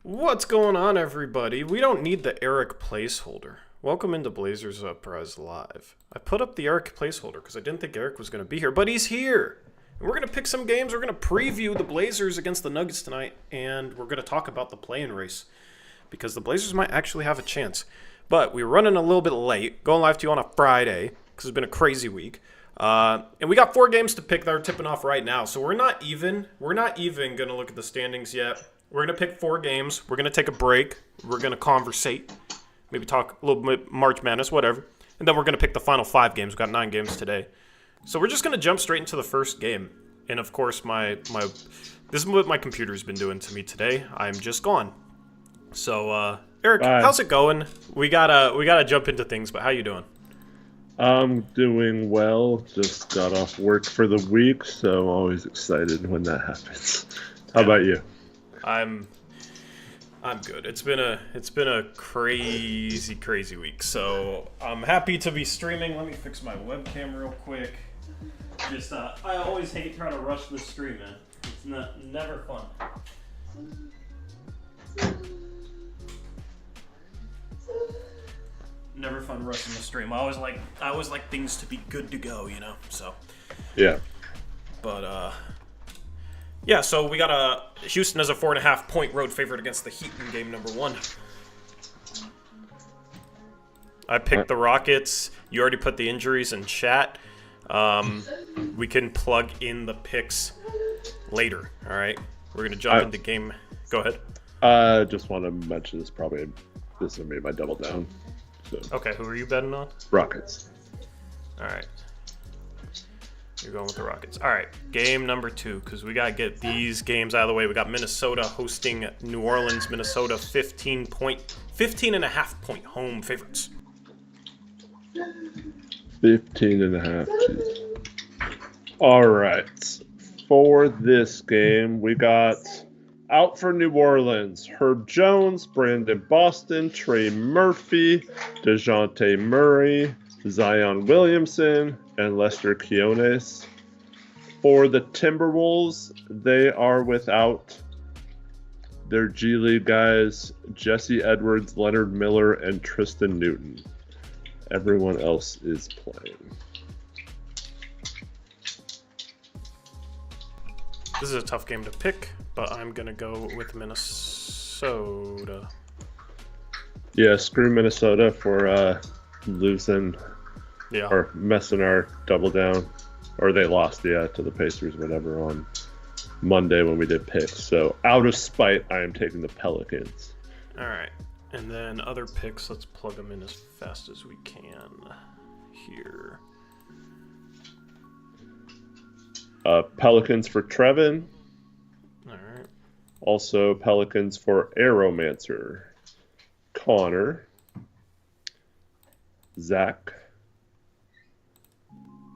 What's going on, everybody? We don't need the Eric placeholder. Welcome into Blazers Uprise Live. I put up the Eric placeholder because I didn't think Eric was going to be here, but he's here. And we're going to pick some games. We're going to preview the Blazers against the Nuggets tonight, and we're going to talk about the play-in race because the Blazers might actually have a chance. But we're running a little bit late, going live to you on a Friday because it's been a crazy week. And we got 4 games to pick that are tipping off right now, so we're not even going to look at the standings yet. We're going to pick 4 games. We're going to take a break. We're going to conversate. Maybe talk a little bit March Madness, whatever. And then we're going to pick the final 5 games. We've got 9 games today. So we're just going to jump straight into the first game. And, of course, this is what my computer's been doing to me today. I'm just gone. So, Eric, how's it going? We gotta jump into things, but how you doing? I'm doing well. Just got off work for the week, so I'm always excited when that happens. How about you? I'm good. It's been a crazy week. So I'm happy to be streaming. Let me fix my webcam real quick. Just I always hate trying to rush the stream, man. It's never fun. Never fun rushing the stream. I always like things to be good to go, you know. So yeah. But yeah, so we got Houston as a 4.5 point road favorite against the Heat in game number 1. I picked the Rockets. You already put the injuries in chat. We can plug in the picks later. All right, we're gonna jump into game. Go ahead. I just want to mention this is gonna be my double down. So. Okay, who are you betting on? Rockets. All right. You're going with the Rockets. All right, game number 2, because we got to get these games out of the way. We got Minnesota hosting New Orleans. Minnesota 15.5 point home favorites. 15.5. All right. For this game, we got out for New Orleans, Herb Jones, Brandon Boston, Trey Murphy, DeJounte Murray, Zion Williamson, and Lester Quinones. For the Timberwolves, they are without their G League guys, Jesse Edwards, Leonard Miller, and Tristan Newton. Everyone else is playing. This is a tough game to pick, but I'm going to go with Minnesota. Yeah, screw Minnesota for losing or messing our double down. Or they lost, to the Pacers, whatever, on Monday when we did picks. So out of spite, I am taking the Pelicans. All right. And then other picks, let's plug them in as fast as we can here. Pelicans for Trevin. All right. Also Pelicans for Aeromancer. Connor. Zach.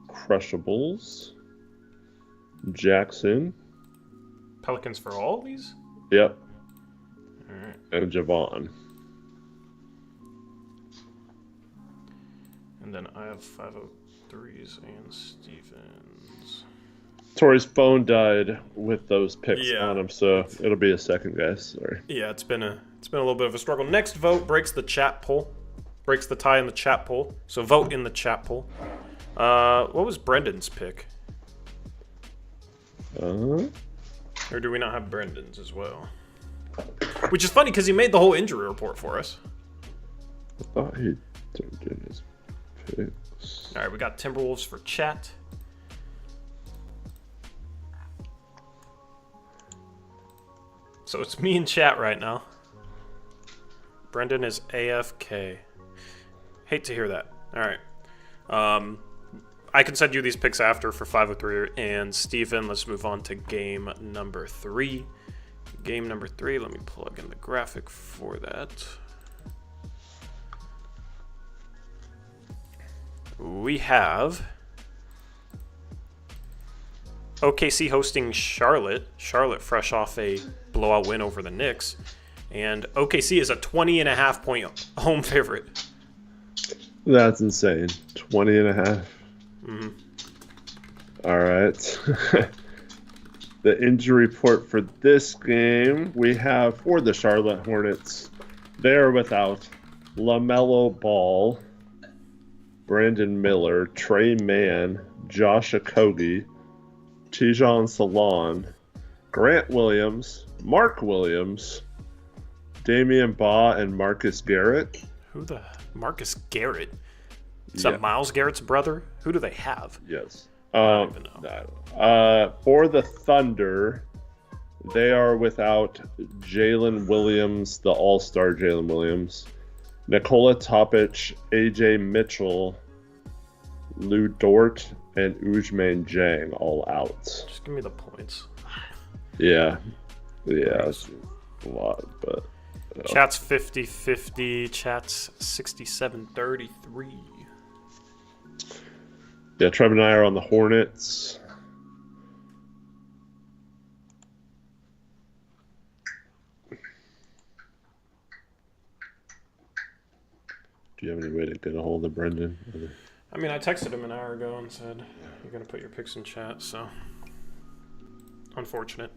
Crushables. Jackson. Pelicans for all these? Yep. All right. And Javon. And then I have 503s and Stevens. Tori's phone died with those picks on him, so it'll be a second, guys. Sorry. Yeah, it's been a little bit of a struggle. Next vote breaks the chat poll, breaks the tie in the chat poll. So vote in the chat poll. What was Brendan's pick? Uh-huh. Or do we not have Brendan's as well? Which is funny because he made the whole injury report for us. I thought he turned in his picks. All right, we got Timberwolves for chat. So it's me in chat right now. Brendan is AFK. Hate to hear that. All right. I can send you these picks after for 503 and Steven. Let's move on to game number 3. Game number 3, let me plug in the graphic for that. We have OKC hosting Charlotte. Charlotte fresh off a blowout win over the Knicks. And OKC is a 20.5 point home favorite. That's insane. 20.5. Mm-hmm. All right. The injury report for this game, we have for the Charlotte Hornets, they are without LaMelo Ball, Brandon Miller, Trey Mann, Josh Okogie, Tijon Salon, Grant Williams, Mark Williams, Damian Baugh, and Marcus Garrett. Who the Marcus Garrett? Is Yeah. that Miles Garrett's brother? Who do they have? Yes. I don't even know. For the Thunder, they are without Jalen Williams, the all-star Jalen Williams, Nikola Topic, AJ Mitchell, Lou Dort, and Ujman Jang all out. Just give me the points. Yeah, it's a lot, but Chat's 50-50. Chat's 67-33. yeah, Trevor and I are on the Hornets. Do you have any way to get a hold of Brendan? I mean, I texted him an hour ago and said, you're going to put your picks in chat, so. Unfortunate.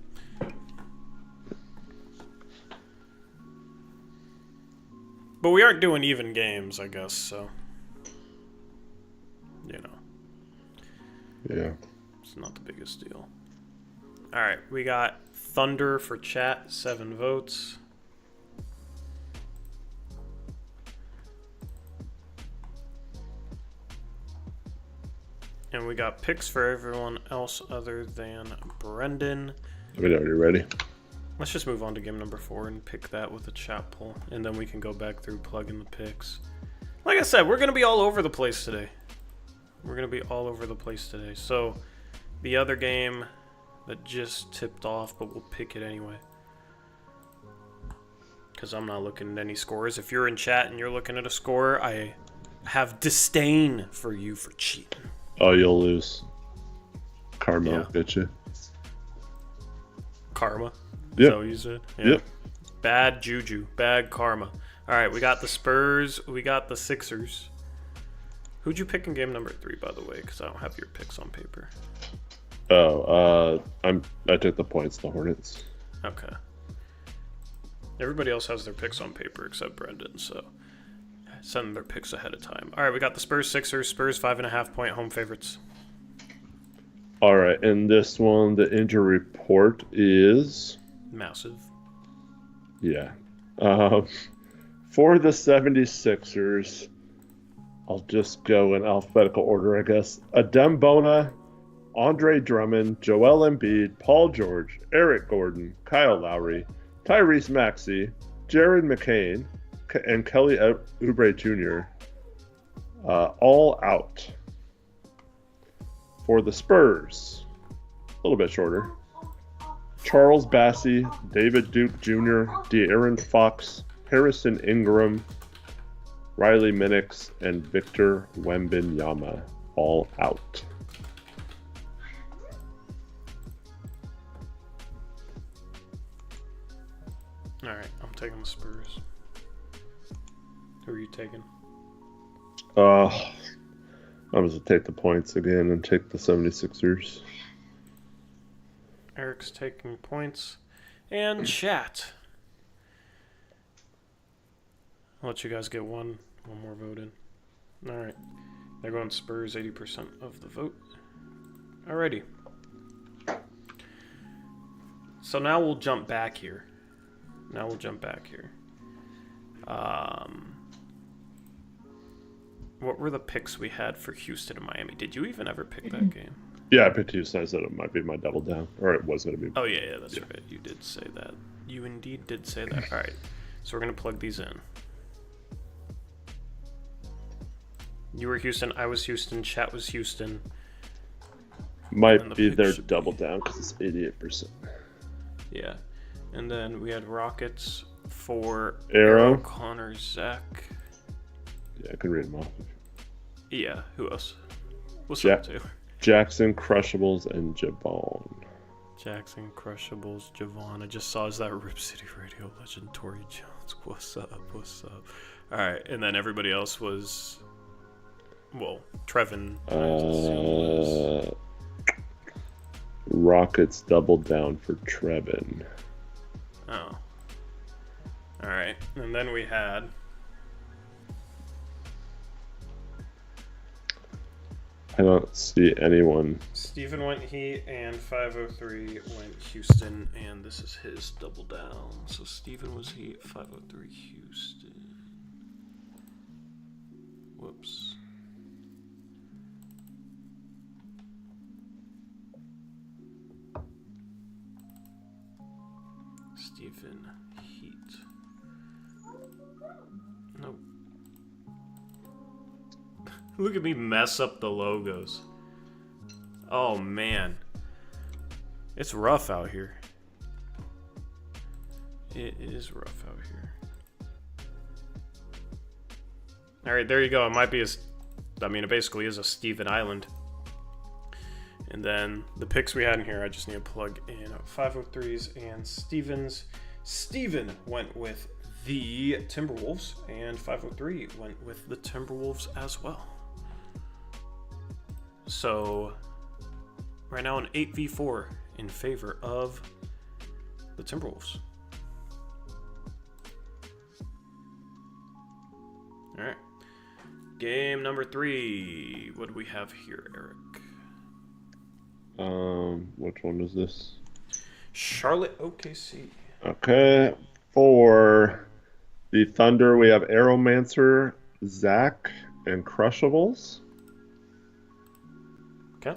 But we aren't doing even games, I guess, so. You know. Yeah. It's not the biggest deal. Alright, we got Thunder for chat, 7 votes. And we got picks for everyone else other than Brendan. Are we already ready? Let's just move on to game number 4 and pick that with a chat poll. And then we can go back through, plug in the picks. Like I said, we're going to be all over the place today. We're going to be all over the place today. So, the other game that just tipped off, but we'll pick it anyway. Because I'm not looking at any scores. If you're in chat and you're looking at a score, I have disdain for you for cheating. Oh, you'll lose. Karma will Yeah. get you. Karma? Is Yep. that what you said? Yeah. Yep. Bad juju. Bad karma. Alright, we got the Spurs. We got the Sixers. Who'd you pick in game number 3, by the way? Because I don't have your picks on paper. Oh, I took the points, the Hornets. Okay. Everybody else has their picks on paper except Brendan, so send their picks ahead of time. Alright, we got the Spurs Sixers. Spurs 5.5 point home favorites. All right, and this one, the injury report is Massive. yeah. For the 76ers, I'll just go in alphabetical order, I guess. Adem Bona, Andre Drummond, Joel Embiid, Paul George, Eric Gordon, Kyle Lowry, Tyrese Maxey, Jared McCain, and Kelly Oubre Jr. All out. For the Spurs, a little bit shorter. Charles Bassey, David Duke Jr., De'Aaron Fox, Harrison Ingram, Riley Minix, and Victor Wembanyama, all out. Alright, I'm taking the Spurs. Who are you taking? I'm going to take the points again and take the 76ers. Eric's taking points. And chat. I'll let you guys get one more vote in. Alright. They're going Spurs, 80% of the vote. Alrighty. So now we'll jump back here. What were the picks we had for Houston and Miami? Did you even ever pick that game? Yeah, I picked Houston. I said it might be my double down. Or it was going to be. Oh, yeah, that's right. You did say that. You indeed did say that. All right. So we're going to plug these in. You were Houston. I was Houston. Chat was Houston. Might be their double down because it's 88%. Yeah. And then we had Rockets for Arrow, Connor, Zach. Yeah, I can read them off. Yeah, who else? What's Jack- up, Taylor? Jackson, Crushables, and Jabon. Jackson, Crushables, Javon. I just saw is that Rip City Radio legend Tory Jones. What's up? All right, and then everybody else was, well, Trevin. Rockets doubled down for Trevin. Oh. All right. And then we had... I don't see anyone. Steven went Heat, and 503 went Houston, and this is his double down. So Steven was Heat, 503 Houston. Whoops. Steven Heat. Nope. Look at me mess up the logos. Oh man. It's rough out here. It is rough out here. Alright, there you go. It might be it basically is a Steven Island. And then the picks we had in here, I just need to plug in 503s and Stevens. Steven went with the Timberwolves, and 503 went with the Timberwolves as well. So, right now an 8v4 in favor of the Timberwolves. Alright. Game number 3. What do we have here, Eric? Which one is this? Charlotte OKC. Okay. For the Thunder, we have Aeromancer, Zach, and Crushables. Okay.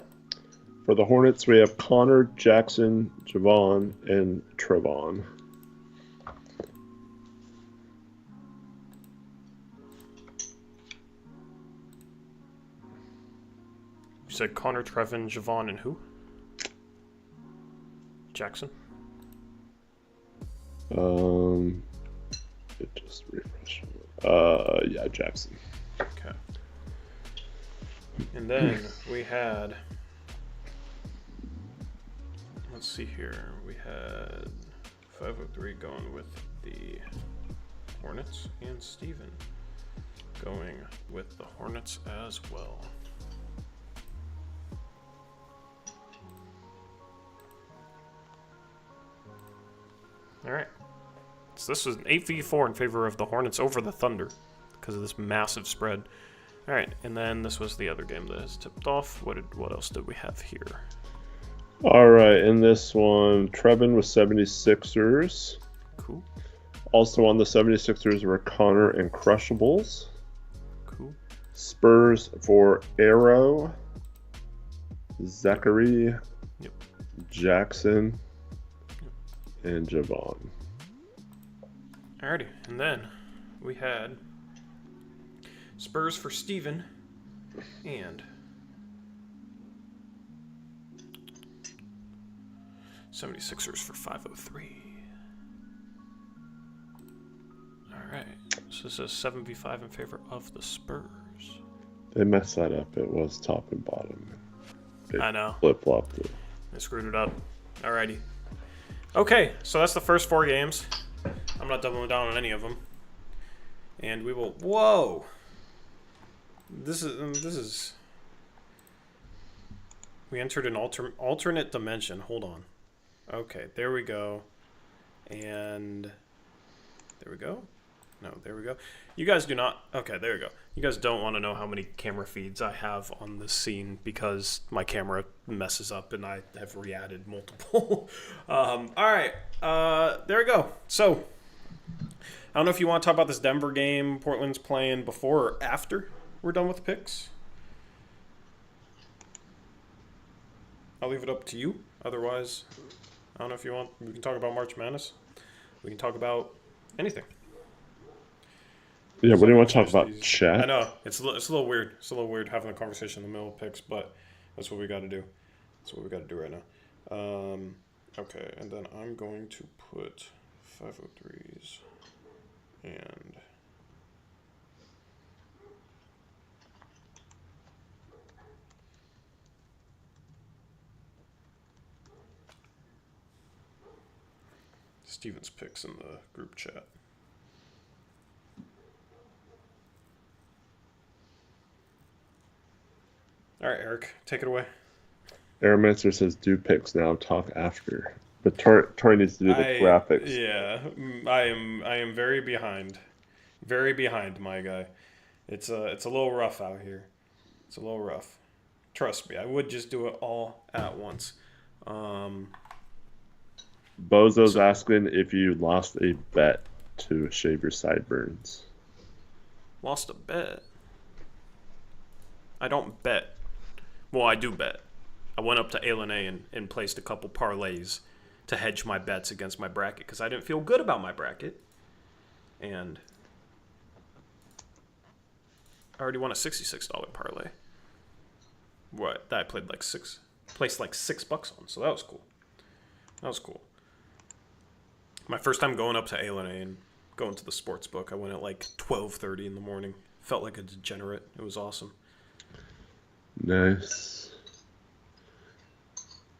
For the Hornets, we have Connor, Jackson, Javon, and Trevon. You said Connor, Trevin, Javon, and who? Jackson? It just refreshed. Yeah, Jackson. Okay. And then we had... Let's see here. We had 503 going with the Hornets, and Steven going with the Hornets as well. Alright. So this was an 8v4 in favor of the Hornets over the Thunder because of this massive spread. Alright, and then this was the other game that has tipped off. What else did we have here? All right, in this one, Trevin with 76ers. Cool. Also on the 76ers were Connor and Crushables. Cool. Spurs for Arrow, Zachary, Yep. Jackson, and Javon. Alrighty, and then we had Spurs for Steven and 76ers for 503. Alright, so this is 7v5 in favor of the Spurs. They messed that up. It was top and bottom. I know. Flip-flopped it. I screwed it up. Alrighty. Okay, so that's the first 4 games. I'm not doubling down on any of them. And we will... Whoa! This is... We entered an alternate dimension. Hold on. Okay, there we go. And... There we go. No, there we go. You guys do not... Okay, there we go. You guys don't want to know how many camera feeds I have on this scene because my camera messes up and I have re-added multiple. Alright, there we go. So, I don't know if you want to talk about this Denver game Portland's playing before or after we're done with the picks. I'll leave it up to you. Otherwise, I don't know if you want... We can talk about March Madness. We can talk about anything. Yeah, what do you want to talk about? Chat? I know. It's a little weird. It's a little weird having a conversation in the middle of picks, but that's what we got to do. That's what we got to do right now. Okay, and then I'm going to put 503s and... Steven's picks in the group chat. All right, Eric, take it away. Airmaster says do picks now, talk after. But Tori needs to do the I graphics. yeah, I am very behind. Very behind, my guy. It's a little rough out here. It's a little rough. Trust me, I would just do it all at once. Um, Bozo's so asking if you lost a bet to shave your sideburns. lost a bet. I don't bet. Well, I do bet. I went up to A and placed a couple parlays to hedge my bets against my bracket because I didn't feel good about my bracket. And I already won a $66 parlay. What? That I played like placed like $6 on, so that was cool. That was cool. My first time going up to A and going to the sports book, I went at like 12:30 in the morning. Felt like a degenerate. It was awesome. Nice.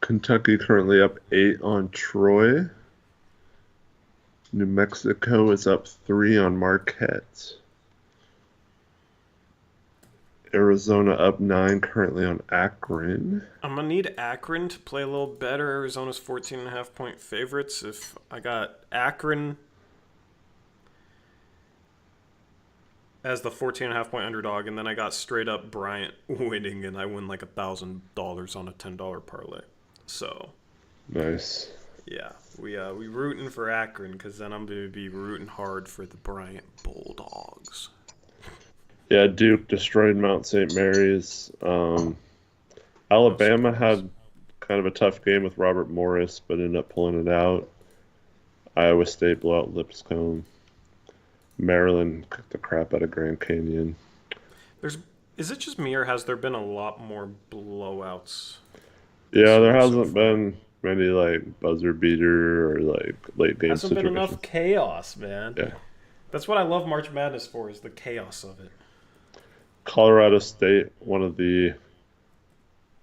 Kentucky currently up 8 on Troy. New Mexico is up 3 on Marquette. Arizona up 9 currently on Akron. I'm gonna need Akron to play a little better. Arizona's 14.5 point favorites. If I got Akron as the 14.5 point underdog, and then I got straight up Bryant winning, and I win like $1,000 on a $10 parlay. So Nice. yeah, we rooting for Akron because then I'm gonna be rooting hard for the Bryant Bulldogs. Yeah, Duke destroyed Mount St. Mary's. Alabama had kind of a tough game with Robert Morris, but ended up pulling it out. Iowa State blew out Lipscomb. Maryland kicked the crap out of Grand Canyon. Is it just me or has there been a lot more blowouts? Yeah, there So hasn't far? been many like buzzer beater or like late game Hasn't been situations. enough chaos, man. Yeah. That's what I love March Madness for, is the chaos of it. Colorado State, one of the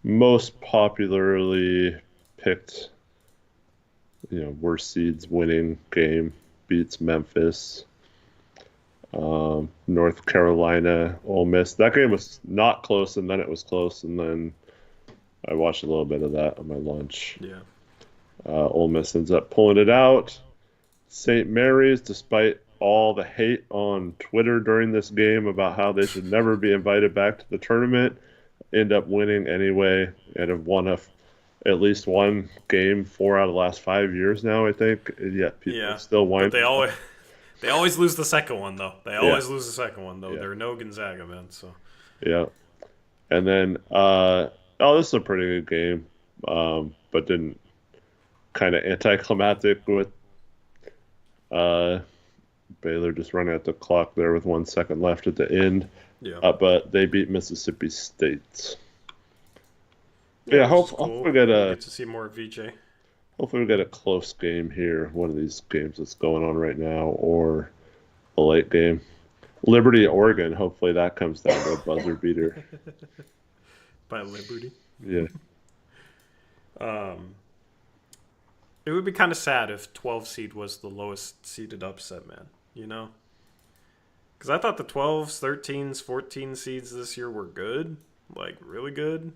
most popularly picked, worst seeds winning game, beats Memphis. North Carolina, Ole Miss. That game was not close, and then it was close, and then I watched a little bit of that on my lunch. Yeah. Ole Miss ends up pulling it out. St. Mary's, despite all the hate on Twitter during this game about how they should never be invited back to the tournament, end up winning anyway and have won at least one game 4 out of the last 5 years now, I think. And yet people still whine. But they always lose the second one though. They always lose the second one though. Yeah. They're no Gonzaga, man. So Yeah. And then, this is a pretty good game, but didn't kind of anticlimactic with Baylor just running out the clock there with 1 second left at the end. yeah. But they beat Mississippi State. Yeah, Hope which is cool. we get Get to see more of VJ. hopefully we get a close game here. One of these games that's going on right now, or a late game. Liberty, Oregon. Hopefully that comes down to a buzzer beater. By Liberty. Yeah. It would be kind of sad if 12 seed was the lowest seeded upset, man. You know? Because I thought the 12s, 13s, 14 seeds this year were good. Like, really good.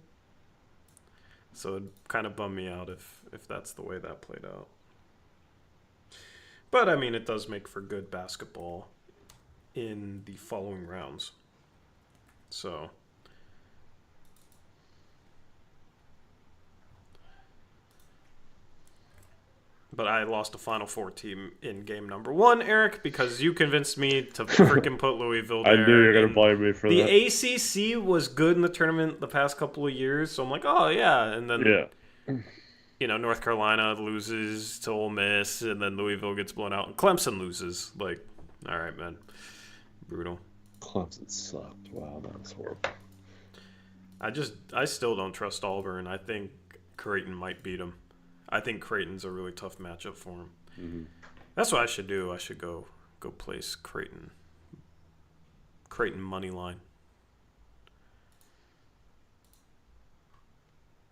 So it'd kind of bum me out if that's the way that played out. But, I mean, it does make for good basketball in the following rounds. So... But I lost a Final Four team in game number 1, Eric, because you convinced me to freaking put Louisville there. I knew you were going to blame me for the that. The ACC was good in the tournament the past couple of years, so I'm like, oh, yeah. And then, North Carolina loses to Ole Miss, and then Louisville gets blown out, and Clemson loses. Like, all right, man. Brutal. Clemson sucked. Wow, that was horrible. I still don't trust Auburn. I think Creighton might beat them. I think Creighton's a really tough matchup for him. Mm-hmm. That's what I should do. I should go place Creighton. Creighton money line.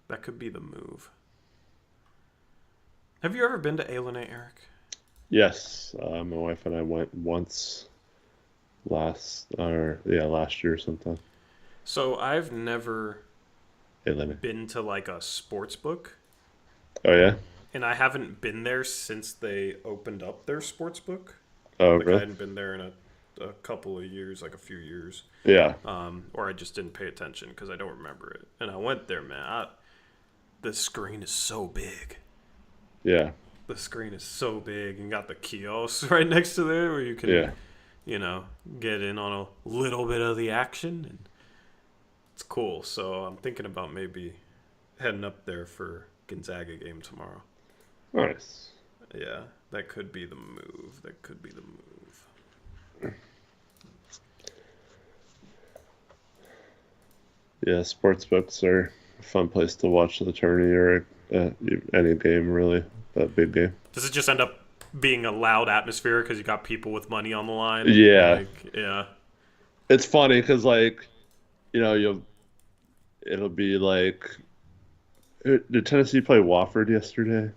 That could be the move. Have you ever been to Ailene, Eric? Yes, my wife and I went once last year sometime. So I've never Hey, Lenny. been to like a sports book, Oh yeah. and I haven't been there since they opened up their sports book. Oh Like I really? hadn't been there in a couple of years, like a few years, Yeah. or I just didn't pay attention because I don't remember it. And I went there, man. The screen is so big. Yeah. The screen is so big, and got the kiosks right next to there where you can, Yeah. get in on a little bit of the action, and it's cool. So I'm thinking about maybe heading up there for Gonzaga game tomorrow. Nice. Yeah, that could be the move. That could be the move. Yeah, sports books are a fun place to watch the tourney or any game really. That big game. Does it just end up being a loud atmosphere because you got people with money on the line? Yeah. Like, yeah. It's funny because like, it'll be like, did Tennessee play Wofford yesterday?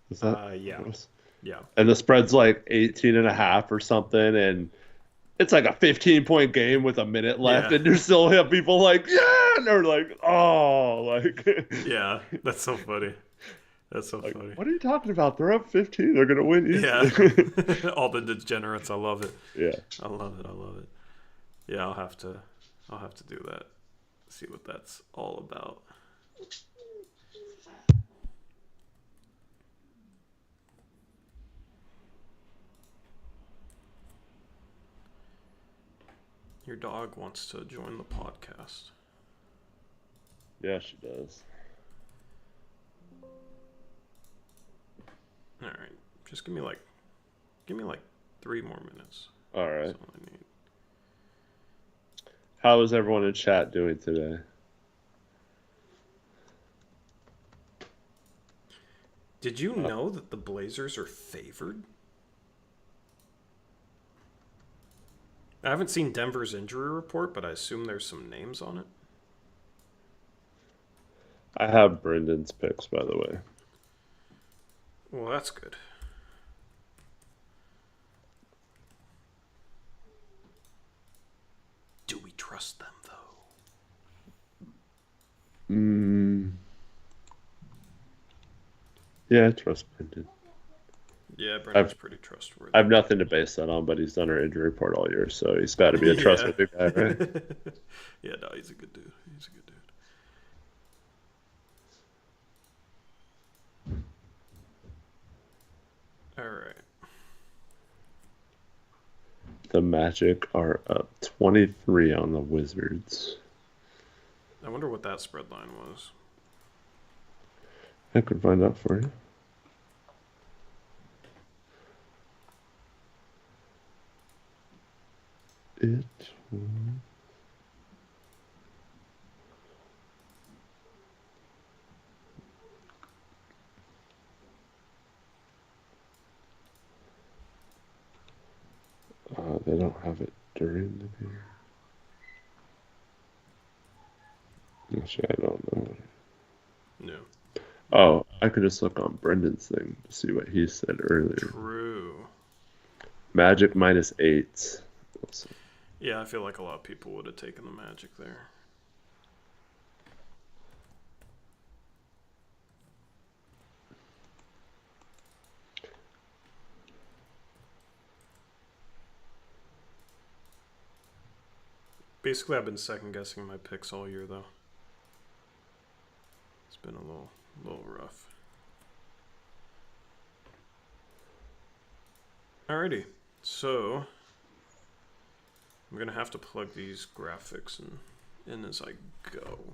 Was that? Yeah. Yeah. And the spread's like 18 and a half or something, and it's like a 15-point game with a minute left, Yeah. and you still have people like, yeah, and they're like, oh, like, Yeah. That's so funny. That's so like, funny. what are you talking about? They're up 15. They're gonna win Yeah. easily. All the degenerates. I love it. Yeah. I love it. I love it. Yeah, I'll have to do that. See what that's all about. Your dog wants to join the podcast. Yeah, she does. All right. Just give me like 3 more minutes. All right. That's all I need. How is everyone in chat doing today? Did you know that the Blazers are favored? I haven't seen Denver's injury report, but I assume there's some names on it. I have Brendan's picks, by the way. Well, that's good. Do we trust them, though? Yeah, I trust Brendan. Yeah, Brendan's pretty trustworthy. I have nothing to base that on, but he's done our injury report all year, so he's got to be a trustworthy guy, right? Yeah, no, he's a good dude. He's a good dude. All right. The Magic are up 23 on the Wizards. I wonder what that spread line was. I could find out for you. It was... they don't have it during the game. Actually, I don't know. No. Oh, I could just look on Brendan's thing to see what he said earlier. True. Magic -8. Yeah, I feel like a lot of people would have taken the Magic there. Basically, I've been second guessing my picks all year, though. It's been a little rough. Alrighty, so I'm gonna have to plug these graphics in as I go.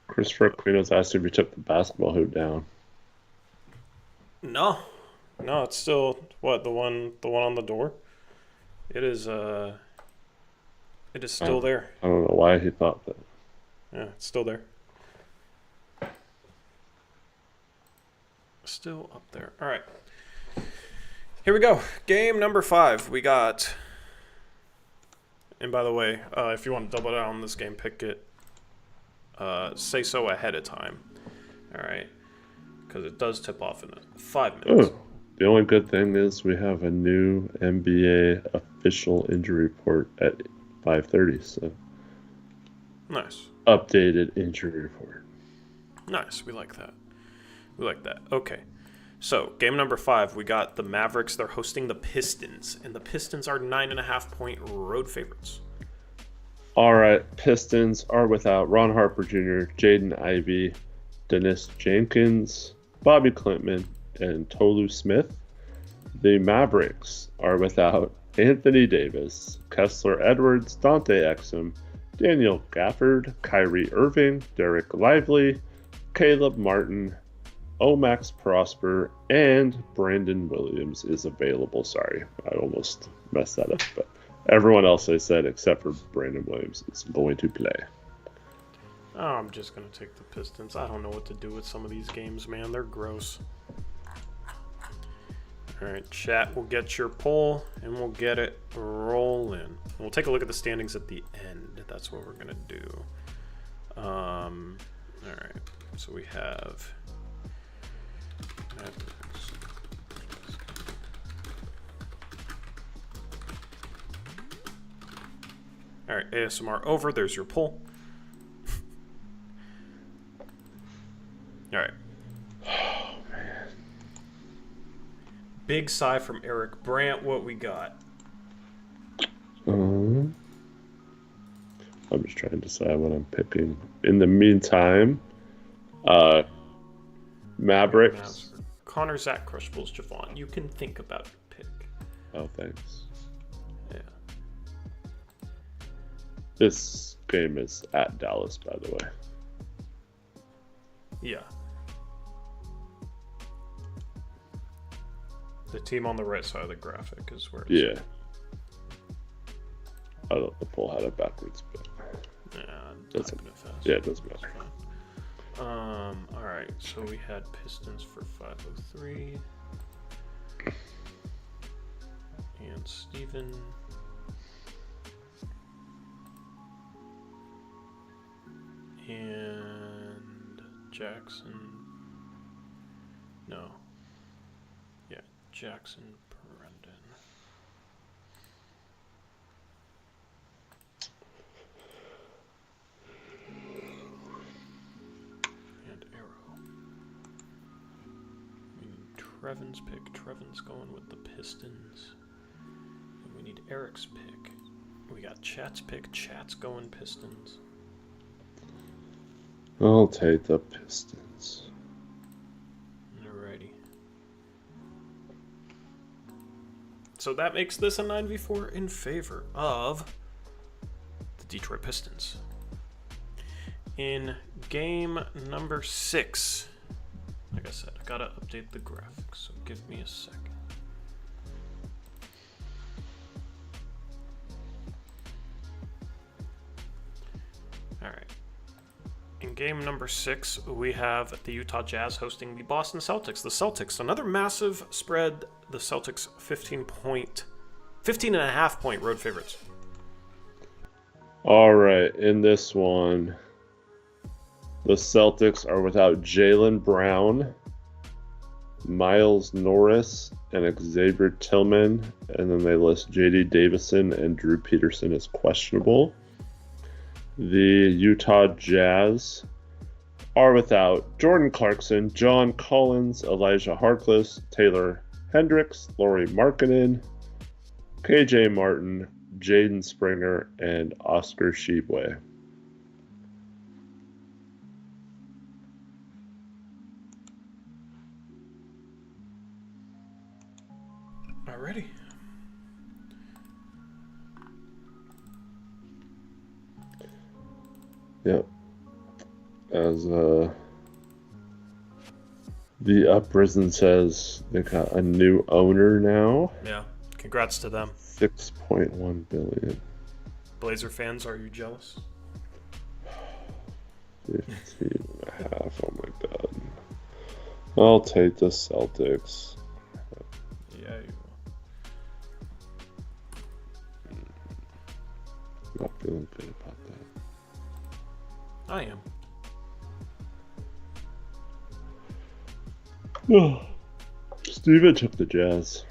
Christopher Aquino's asked if you took the basketball hoop down. No, it's still the one on the door. It is still there. I don't know why he thought that. Yeah, it's still there. Still up there. All right. Here we go. Game number 5. We got. And by the way, if you want to double down on this game, pick it. Say so ahead of time. All right. Because it does tip off in 5 minutes. Oh, the only good thing is we have a new NBA official injury report at 5:30. So Nice. updated injury report. Nice. We like that. We like that. Okay. So, game number 5, we got the Mavericks. They're hosting the Pistons, and the Pistons are 9.5-point road favorites. All right, Pistons are without Ron Harper Jr., Jaden Ivey, Dennis Jenkins, Bobby Klintman, and Tolu Smith. The Mavericks are without Anthony Davis, Kessler Edwards, Dante Exum, Daniel Gafford, Kyrie Irving, Derek Lively, Caleb Martin, Omax Prosper, and Brandon Williams is available. Sorry, I almost messed that up, but everyone else I said except for Brandon Williams is going to play. Oh, I'm just going to take the Pistons. I don't know what to do with some of these games, man. They're gross. All right, chat, we'll get your poll, and we'll get it rolling. We'll take a look at the standings at the end. That's what we're going to do. All right, so we have... All right, ASMR over. There's your poll. All right. Oh, man. Big sigh from Eric Brandt. What we got? I'm just trying to decide what I'm picking. In the meantime, Mavericks. Connor, Zach, Crushables, Javon. You can think about your pick. Oh, thanks. Yeah. This game is at Dallas, by the way. Yeah. The team on the right side of the graphic is where it's Yeah. I don't know the poll had it backwards, but doesn't yeah, it doesn't matter. All right. So we had Pistons for 503, and Steven. And Jackson. No. Yeah, Jackson Brendan. And Arrow. We need Trevin's pick. Trevin's going with the Pistons. And we need Eric's pick. We got Chat's pick. Chat's going Pistons. I'll take the Pistons. Alrighty. So that makes this a 9v4 in favor of the Detroit Pistons. In game number 6, like I said, I gotta update the graphics, so give me a second. Alright. In game number 6, we have the Utah Jazz hosting the Boston Celtics. The Celtics, another massive spread. The Celtics 15.5 point road favorites. All right, in this one, the Celtics are without Jaylen Brown, Miles Norris, and Xavier Tillman, and then they list J.D. Davison and Drew Peterson as questionable. The Utah Jazz are without Jordan Clarkson, John Collins, Elijah Harkless, Taylor Hendricks, Lauri Markkanen, KJ Martin, Jaden Springer, and Oscar Tshiebwe. Alrighty. Yep. As the Uprisen says, they got a new owner now. Yeah. Congrats to them. $6.1 billion. Blazer fans, are you jealous? 15.5. Oh my god. I'll take the Celtics. Yeah, you will. Not feeling good about that. I am. Steven took the Jazz.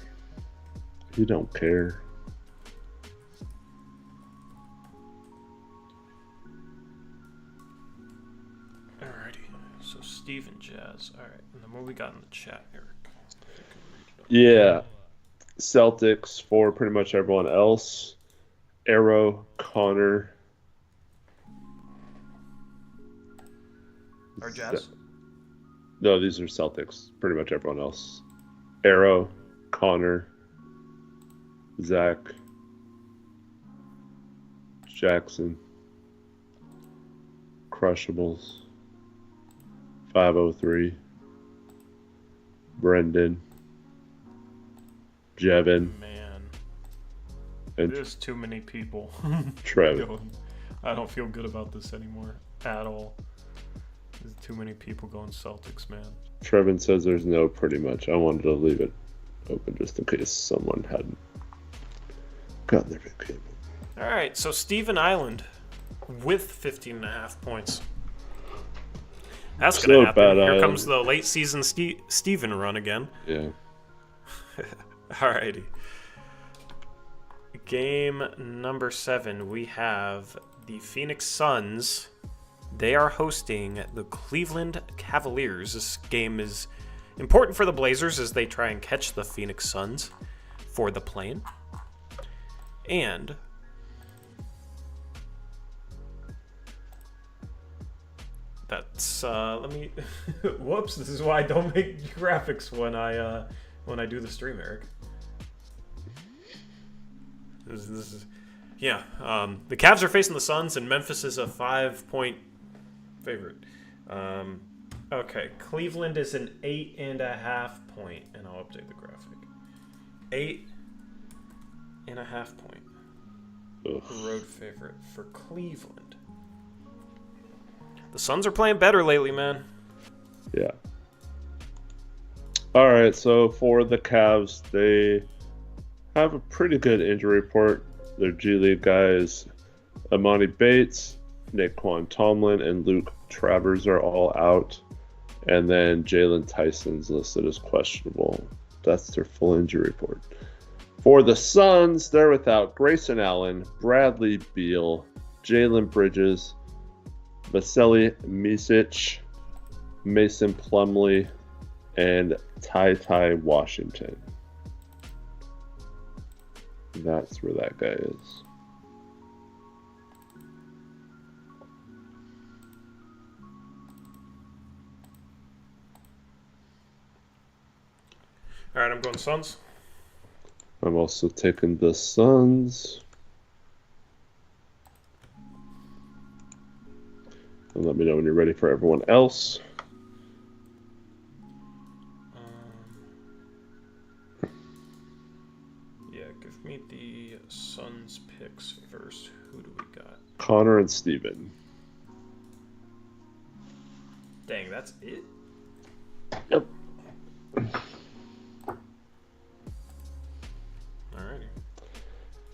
He don't care. Steven Jazz. All right. And then what we got in the chat, Eric? Yeah. Celtics for pretty much everyone else. Arrow, Connor. Or Jazz? No, these are Celtics. Pretty much everyone else. Arrow, Connor, Zach, Jackson, Crushables, 503, Brendan, Jevin, Man, and there's too many people. Trev. I don't feel good about this anymore at all. There's too many people going Celtics, man. Trevin says there's no pretty much. I wanted to leave it open just in case someone hadn't gotten their big game. All right, so Steven Island with 15.5 points. That's going to happen. Here comes the late season Steven run again. Yeah. Alrighty. Game number 7, we have the Phoenix Suns. They are hosting the Cleveland Cavaliers. This game is important for the Blazers as they try and catch the Phoenix Suns for the play-in. And that's let me whoops, this is why I don't make graphics when I do the stream, Eric. This is yeah, the Cavs are facing the Suns and Memphis is a 5-point favorite. Okay, Cleveland is an 8.5 point, and I'll update the graphic. 8.5 point. Ugh. Road favorite for Cleveland. The Suns are playing better lately, man. Yeah. All right, so for the Cavs, they have a pretty good injury report. Their G League guys, Amani Bates, Naquan Tomlin, and Luke Travers are all out. And then Jalen Tyson's listed as questionable. That's their full injury report. For the Suns, they're without Grayson Allen, Bradley Beal, Jalen Bridges, Vasily Micic, Mason Plumlee, and Ty Washington. That's where that guy is. All right, I'm going Suns. I'm also taking the Suns. And let me know when you're ready for everyone else. Yeah, give me the Suns picks first. Who do we got? Connor and Steven. Dang, that's it? Yep. Alrighty.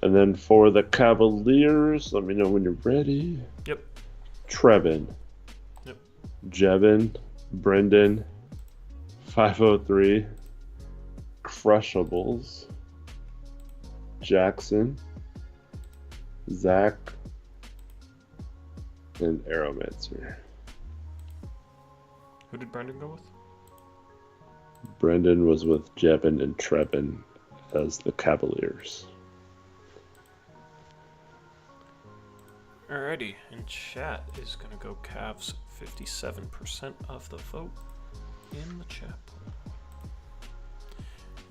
And then for the Cavaliers, let me know when you're ready. Yep. Trevin. Yep. Jevin. Brendan. 503. Crushables. Jackson. Zach. And Aeromancer. Who did Brendan go with? Brendan was with Jevin and Trevin as the Cavaliers. Alrighty, and chat is going to go Cavs. 57% of the vote in the chat pool.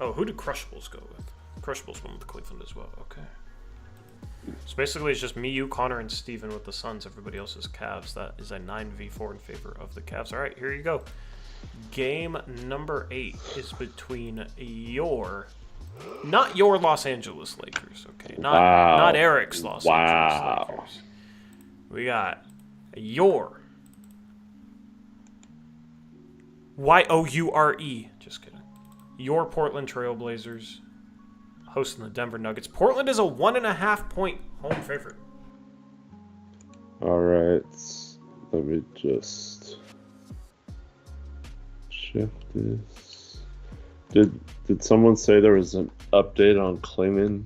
Oh, who did Crushables go with? Crushables went with Cleveland as well. Okay. So basically it's just me, you, Connor, and Steven with the Suns. Everybody else is Cavs. That is a 9v4 in favor of the Cavs. All right, here you go. Game number 8 is between not your Los Angeles Lakers, okay? Not Eric's Los Angeles Lakers. We got your Youre. Just kidding. Your Portland Trailblazers hosting the Denver Nuggets. Portland is a 1.5 point home favorite. All right, let me just check this. Did someone say there was an update on Klingon?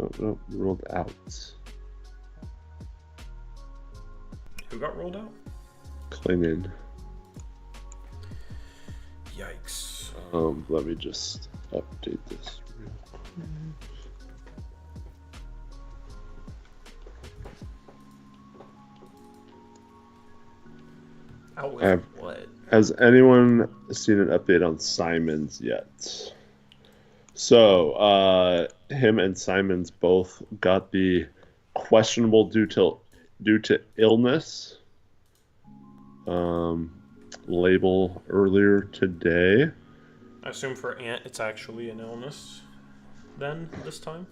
Oh, no, ruled out. Who got rolled out? Klingon. Yikes. Let me just update this real quick. Out with what? Has anyone seen an update on Simons yet? So, him and Simons both got the questionable due to illness label earlier today. I assume for Ant it's actually an illness then, this time?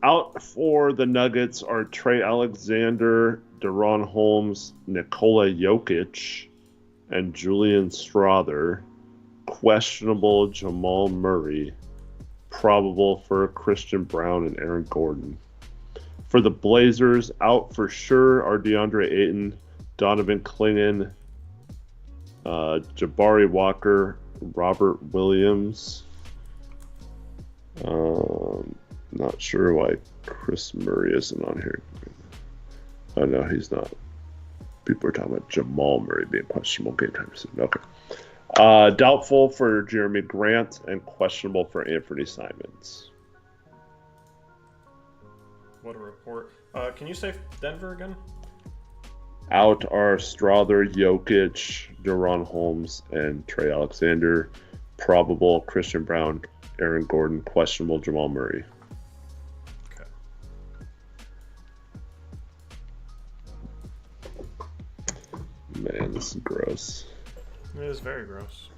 Out for the Nuggets are Trey Alexander, Deron Holmes, Nikola Jokic, and Julian Strother. Questionable Jamal Murray. Probable for Christian Brown and Aaron Gordon. For the Blazers, out for sure are DeAndre Ayton, Donovan Klingon, Jabari Walker, Robert Williams. Not sure why Chris Murray isn't on here. Oh, no, he's not. People are talking about Jamal Murray being questionable game time soon. Okay. Doubtful for Jeremy Grant and questionable for Anthony Simons. What a report. Can you say Denver again? Out are Strother, Jokic, Deron Holmes, and Trey Alexander. Probable Christian Brown, Aaron Gordon. Questionable Jamal Murray. Okay. Man, this is gross. It is very gross.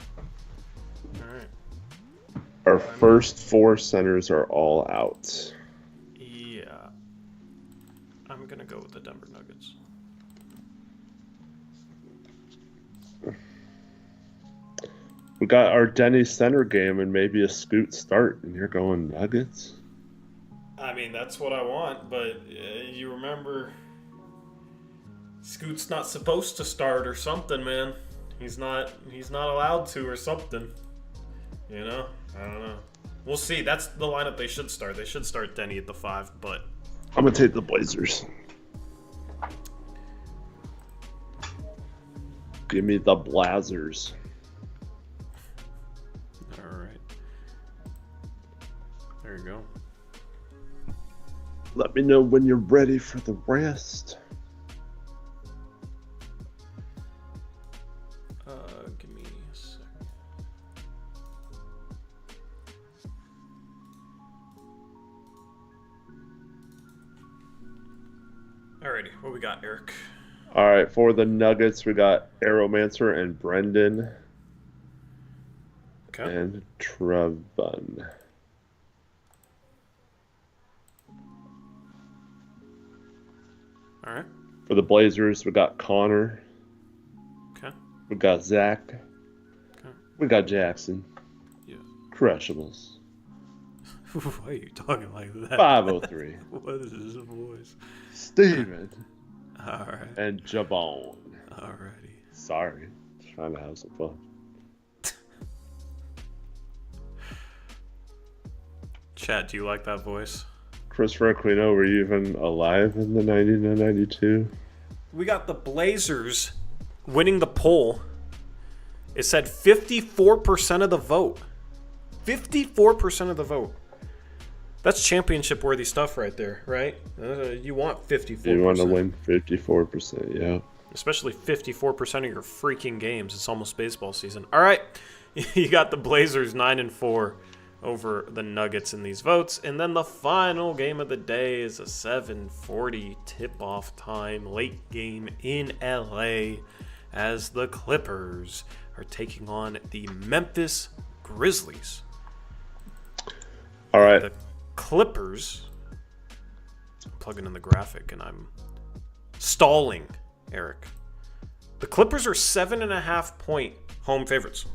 Alright. Our first four centers are all out. Yeah. I'm gonna go with the Denver Nuggets. We got our Denny center game and maybe a Scoot start, and you're going Nuggets? I mean, that's what I want, but you remember Scoot's not supposed to start or something, man. He's not allowed to or something. You know? I don't know. We'll see. That's the lineup they should start. They should start Denny at the 5, but I'm going to take the Blazers. Give me the Blazers. alright. There you go. Let me know when you're ready for the rest. Give me a second. Alrighty, what we got, Eric? All right, for the Nuggets, we got Aeromancer and Brendan Okay. and Trevon. Alright. For the Blazers, we got Connor. Okay. We got Zach. Okay. We got Jackson. Yeah. Crushables. Why are you talking like that? 503. What is his voice? Steven. Alright. And Jabon. Alrighty. Sorry. Trying to have some fun. Chat, do you like that voice? Christopher Aquino, were you even alive in the 90-92? We got the Blazers winning the poll. It said 54% of the vote. 54% of the vote. That's championship worthy stuff right there, right? You want 54%. You want to win 54%, yeah. Especially 54% of your freaking games. It's almost baseball season. All right. You got the Blazers 9-4 over the Nuggets in these votes. And then the final game of the day is a 7:40 tip-off time, late game in LA, as the Clippers are taking on the Memphis Grizzlies. All right. The Clippers, I'm plugging in the graphic and I'm stalling, Eric. The Clippers are 7.5-point home favorites.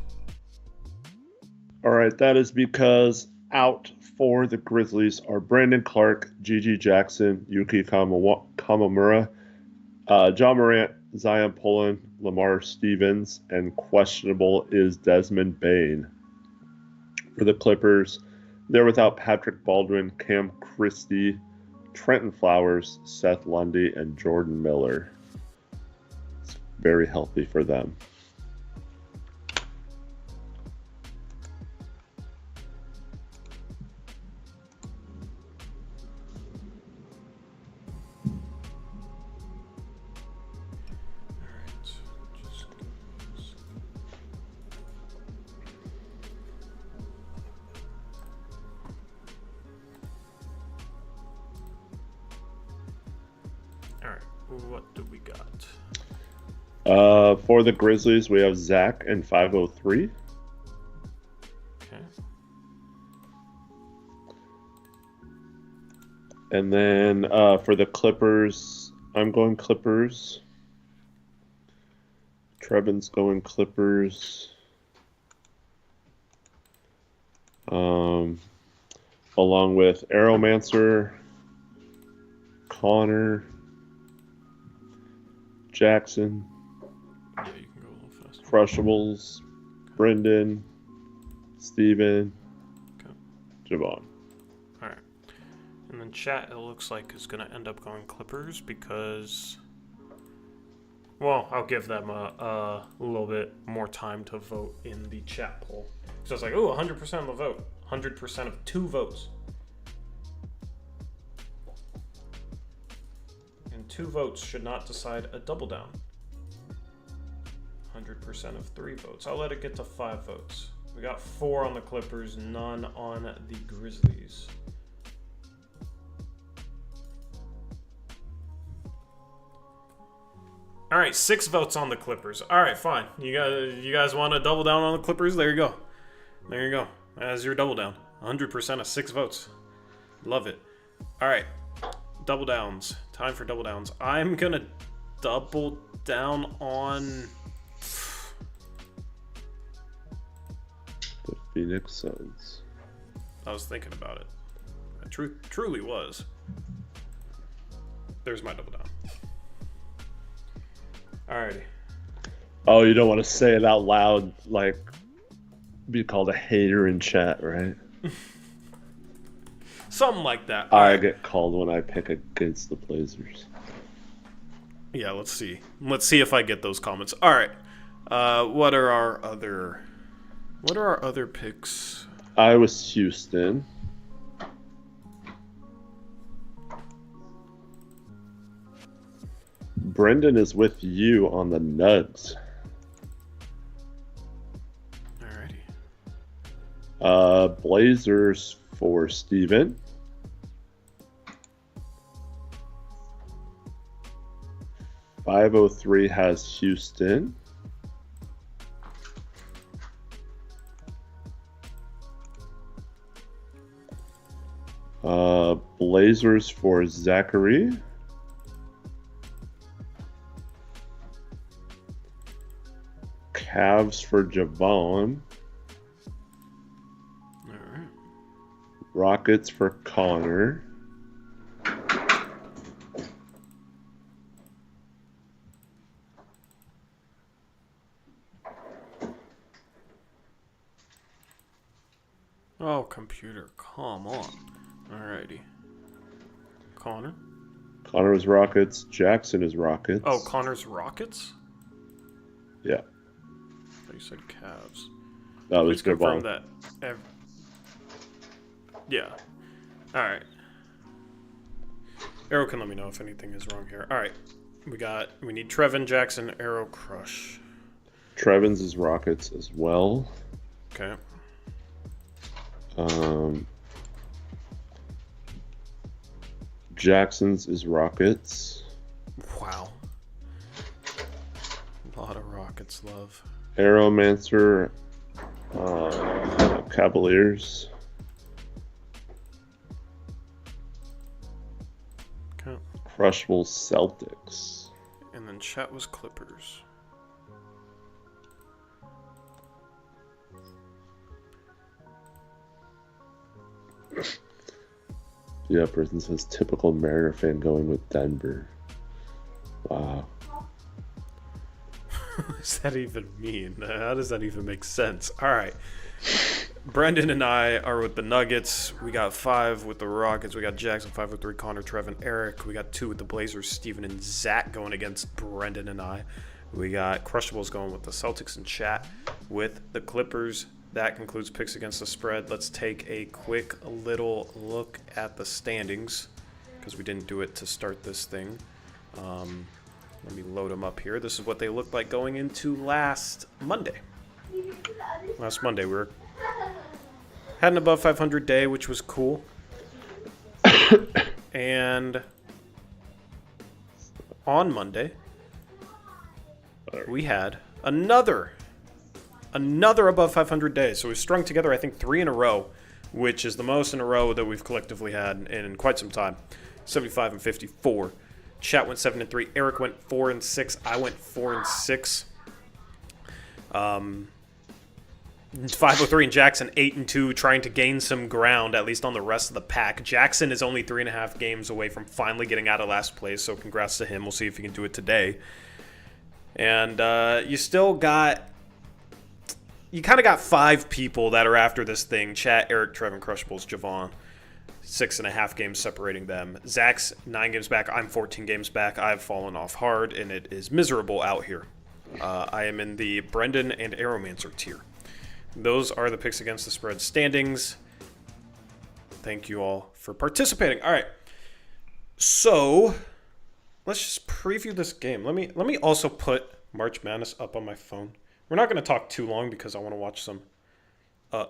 All right, that is because out for the Grizzlies are Brandon Clark, Gigi Jackson, Yuki Kamamura, John Morant, Zion Pullen, Lamar Stevens, and questionable is Desmond Bane. For the Clippers, they're without Patrick Baldwin, Cam Christie, Trenton Flowers, Seth Lundy, and Jordan Miller. It's very healthy for them. What do we got? For the Grizzlies, we have Zach and 503. Okay. And then for the Clippers, I'm going Clippers. Trevin's going Clippers. Along with Aeromancer, Connor, Jackson, Yeah, you can go a little faster. Crushables, Brendan, Steven, Okay. Javon. Alright. And then chat, it looks like, is going to end up going Clippers because... Well, I'll give them a little bit more time to vote in the chat poll. So it's like, oh, 100% of the vote. 100% of 2 votes. And 2 votes should not decide a double down. 100% of 3 votes. I'll let it get to 5 votes. We got 4 on the Clippers, none on the Grizzlies. All right, 6 votes on the Clippers. All right, fine. You guys want to double down on the Clippers? There you go. There you go. As your double down. 100% of 6 votes. Love it. All right, double downs. Time for double downs. I'm gonna double down on The Phoenix Suns. I was thinking about it. I truly was. There's my double down. Alrighty. Oh, you don't want to say it out loud, like be called a hater in chat, right? Something like that. I get called when I pick against the Blazers. Yeah, let's see. Let's see if I get those comments. All right. What are our other picks? I was Houston. Brendan is with you on the Nugs. Alrighty. Blazers for Steven. .503 has Houston. Blazers for Zachary. Cavs for Javon. Alright. Rockets for Connor. Oh, computer, come on. Alrighty. Connor. Connor is Rockets. Jackson is Rockets. Oh, Connor's Rockets? Yeah. I thought you said Cavs. That was Please confirm Javon. that. Yeah. Alright. Arrow can let me know if anything is wrong here. Alright. We need Trevin, Jackson, Arrow, Crush. Trevin's is Rockets as well. Okay. Jackson's is Rockets. Wow. A lot of Rockets love. Aeromancer, Cavaliers. Okay. Crushable Celtics. And then chat was Clippers. Yeah, person says typical Mariner fan going with Denver. Wow. What does that even mean? How does that even make sense? All right. Brendan and I are with the Nuggets. We got 5 with the Rockets. We got Jackson 5 with 3, Connor, Trev, and Eric. We got 2 with the Blazers, Steven and Zach going against Brendan and I. We got Crushables going with the Celtics and chat with the Clippers. That concludes picks against the spread. Let's take a quick little look at the standings because we didn't do it to start this thing. Let me load them up here. This is what they looked like going into last Monday. Last Monday, we had an above 500 day, which was cool. And on Monday, we had another above 500 day. So we strung together, I think, 3 in a row, which is the most in a row that we've collectively had in quite some time. 75 and 54. Chat went 7 and 3. Eric went 4 and 6. I went 4 and 6. 503 and Jackson 8 and 2, trying to gain some ground at least on the rest of the pack. Jackson is only 3.5 games away from finally getting out of last place, so congrats to him. We'll see if he can do it today. And you kind of got 5 people that are after this thing. Chat, Eric, Trev, and Crushables, Javon. 6.5 games separating them. Zach's 9 games back. I'm 14 games back. I've fallen off hard, and it is miserable out here. I am in the Brendan and Aeromancer tier. Those are the picks against the spread standings. Thank you all for participating. All right. So, let's just preview this game. Let me also put March Madness up on my phone. We're not going to talk too long because I want to watch some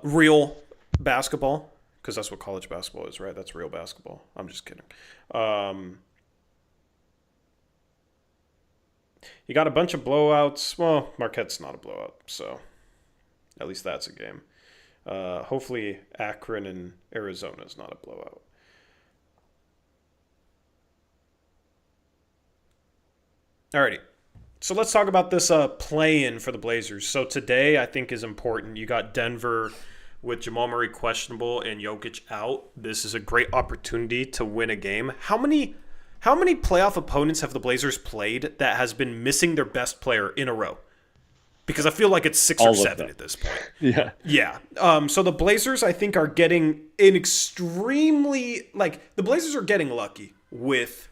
real basketball, because that's what college basketball is, right? That's real basketball. I'm just kidding. You got a bunch of blowouts. Well, Marquette's not a blowout, so at least that's a game. Hopefully Akron and Arizona is not a blowout. Alrighty. So let's talk about this play-in for the Blazers. So today I think is important. You got Denver with Jamal Murray questionable and Jokic out. This is a great opportunity to win a game. How many playoff opponents have the Blazers played that has been missing their best player in a row? Because I feel like it's 6 or 7 at this point. Yeah. Yeah. So the Blazers, I think, are getting an extremely... the Blazers are getting lucky with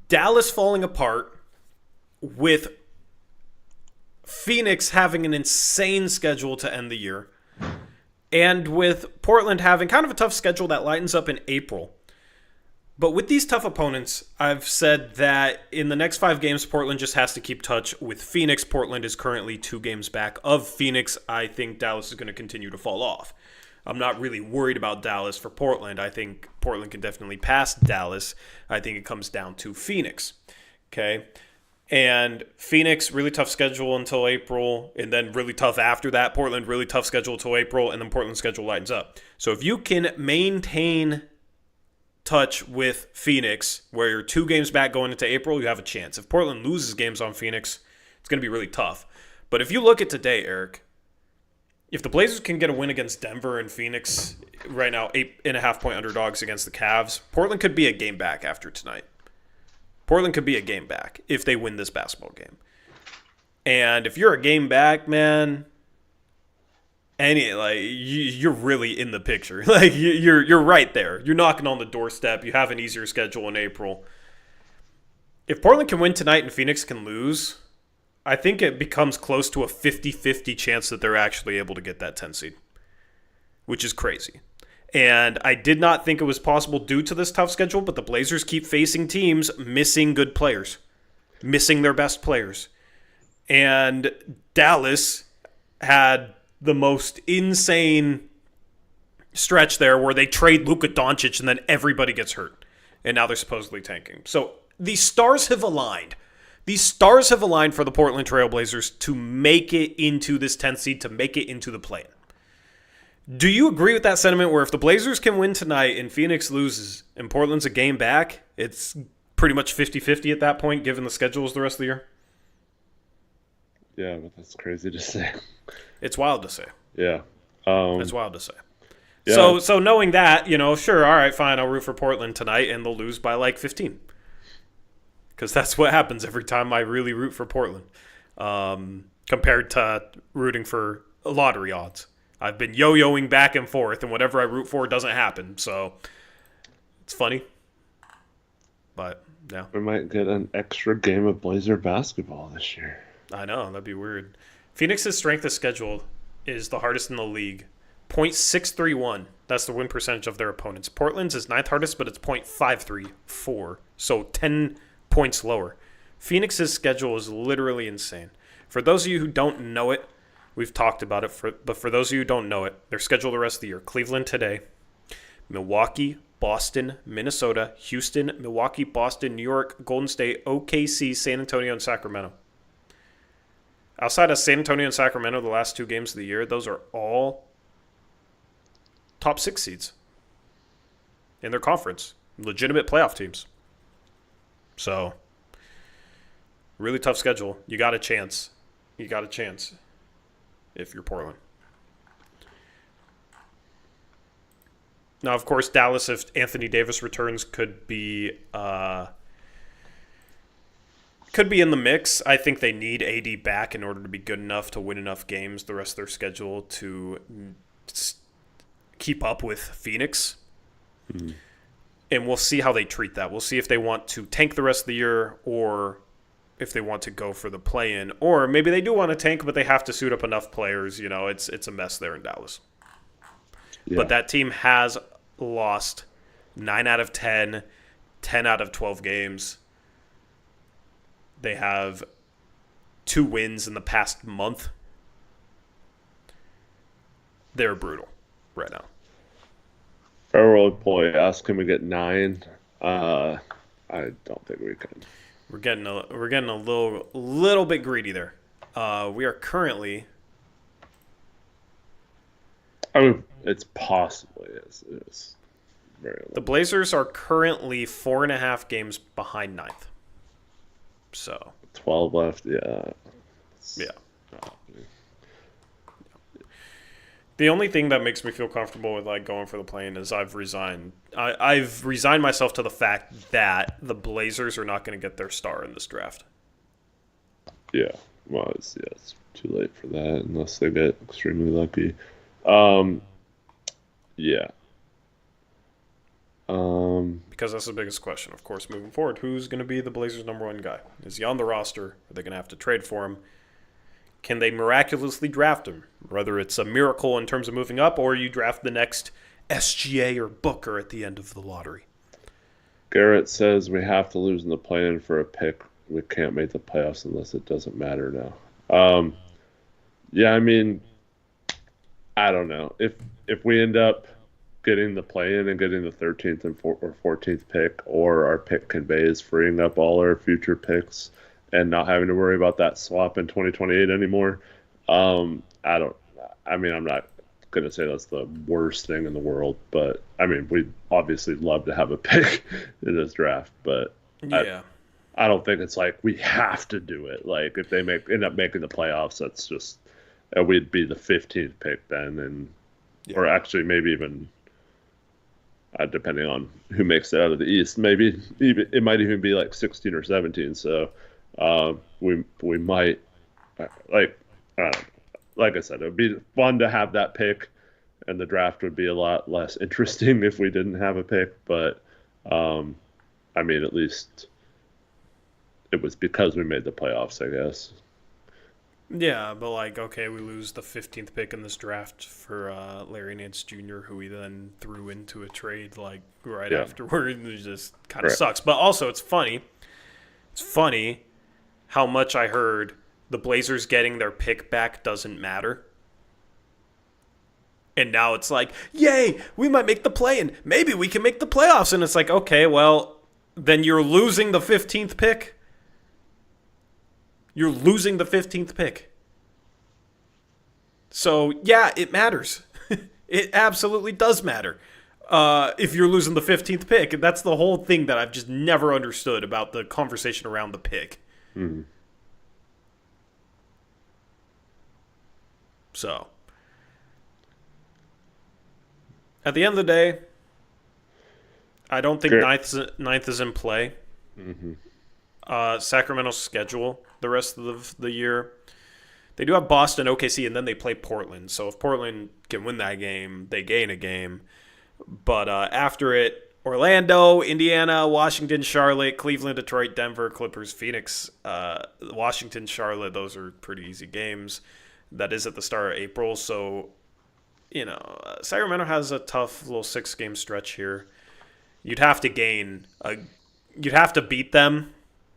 Dallas falling apart, with Phoenix having an insane schedule to end the year, and with Portland having kind of a tough schedule that lightens up in April. But with these tough opponents, I've said that in the next 5 games, Portland just has to keep touch with Phoenix. Portland is currently 2 games back of Phoenix. I think Dallas is going to continue to fall off. I'm not really worried about Dallas for Portland. I think Portland can definitely pass Dallas. I think it comes down to Phoenix. Okay? And Phoenix, really tough schedule until April, and then really tough after that. Portland, really tough schedule until April, and then Portland's schedule lightens up. So if you can maintain touch with Phoenix, where you're 2 games back going into April, you have a chance. If Portland loses games on Phoenix, it's going to be really tough. But if you look at today, Eric, if the Blazers can get a win against Denver and Phoenix right now, 8.5-point underdogs against the Cavs, Portland could be a game back after tonight. Portland could be a game back if they win this basketball game. And if you're a game back, man, you're really in the picture. You're right there. You're knocking on the doorstep. You have an easier schedule in April. If Portland can win tonight and Phoenix can lose, I think it becomes close to a 50-50 chance that they're actually able to get that 10 seed, which is crazy. And I did not think it was possible due to this tough schedule, but the Blazers keep facing teams missing good players, missing their best players. And Dallas had the most insane stretch there where they trade Luka Doncic and then everybody gets hurt. And now they're supposedly tanking. So the stars have aligned. These stars have aligned for the Portland Trail Blazers to make it into this 10th seed, to make it into the play-in. Do you agree with that sentiment where if the Blazers can win tonight and Phoenix loses and Portland's a game back, it's pretty much 50-50 at that point given the schedules the rest of the year? Yeah, but that's crazy to say. It's wild to say. Yeah. It's wild to say. Yeah. So knowing that, sure, all right, fine, I'll root for Portland tonight and they'll lose by 15. Because that's what happens every time I really root for Portland. Compared to rooting for lottery odds. I've been yo-yoing back and forth, and whatever I root for doesn't happen. So it's funny. But, yeah. We might get an extra game of Blazer basketball this year. I know. That'd be weird. Phoenix's strength of schedule is the hardest in the league. .631. That's the win percentage of their opponents. Portland's is ninth hardest, but it's .534. So 10 points lower. Phoenix's schedule is literally insane. For those of you who don't know it, we've talked about it, but for those of you who don't know it, their schedule the rest of the year. Cleveland today, Milwaukee, Boston, Minnesota, Houston, Milwaukee, Boston, New York, Golden State, OKC, San Antonio, and Sacramento. Outside of San Antonio and Sacramento, the last 2 games of the year, those are all top 6 seeds in their conference. Legitimate playoff teams. So, really tough schedule. You got a chance. You got a chance if you're Portland. Now, of course, Dallas, if Anthony Davis returns, could be in the mix. I think they need AD back in order to be good enough to win enough games the rest of their schedule to keep up with Phoenix. Mm-hmm. And we'll see how they treat that. We'll see if they want to tank the rest of the year or if they want to go for the play-in. Or maybe they do want to tank, but they have to suit up enough players. You know, it's a mess there in Dallas. Yeah. But that team has lost 9 out of 10, 10 out of 12 games. They have 2 wins in the past month. They're brutal right now. Farrell boy, ask him to get 9. I don't think we can. We're getting a little bit greedy there. We are currently. I mean, it's possibly it's very low. The Blazers are currently 4.5 games behind 9th. So 12 left, yeah. Yeah. The only thing that makes me feel comfortable with like going for the play-in is I've resigned myself to the fact that the Blazers are not going to get their star in this draft. Yeah, well, it's too late for that unless they get extremely lucky. Yeah. Because that's the biggest question, of course, moving forward. Who's going to be the Blazers' number 1 guy? Is he on the roster? Are they going to have to trade for him? Can they miraculously draft him? Whether it's a miracle in terms of moving up or you draft the next SGA or Booker at the end of the lottery. Garrett says we have to lose in the play-in for a pick. We can't make the playoffs unless it doesn't matter now. Yeah, I mean, I don't know. If we end up getting the play-in and getting the 13th or 14th pick, or our pick conveys freeing up all our future picks and not having to worry about that swap in 2028 anymore, I'm not going to say that's the worst thing in the world, but I mean, we'd obviously love to have a pick in this draft, but yeah. I don't think it's like we have to do it. Like if they end up making the playoffs, that's just we'd be the 15th pick then, and or actually maybe even depending on who makes it out of the East, maybe it might even be like 16 or 17. So we might like I said, it would be fun to have that pick, and the draft would be a lot less interesting if we didn't have a pick. But I mean, at least it was because we made the playoffs, I guess. Yeah, but like, okay, we lose the 15th pick in this draft for Larry Nance Jr., who we then threw into a trade like right afterward. It just kind of sucks. But also, it's funny. It's funny how much I heard the Blazers getting their pick back doesn't matter. And now it's like, yay, we might make the play-in. Maybe we can make the playoffs. And it's like, okay, well, then you're losing the 15th pick. You're losing the 15th pick. So, yeah, it matters. It absolutely does matter if you're losing the 15th pick. And that's the whole thing that I've just never understood about the conversation around the pick. Mm-hmm. So, at the end of the day, I don't think ninth is in play. Mm-hmm. Sacramento's schedule the rest of the year They do have Boston, OKC, and then they play Portland. So if Portland can win that game, they gain a game. But after it, Orlando, Indiana, Washington, Charlotte, Cleveland, Detroit, Denver, Clippers, Phoenix, Washington, Charlotte. Those are pretty easy games. That is at the start of April. So, Sacramento has a tough little 6-game stretch here. You'd have to beat them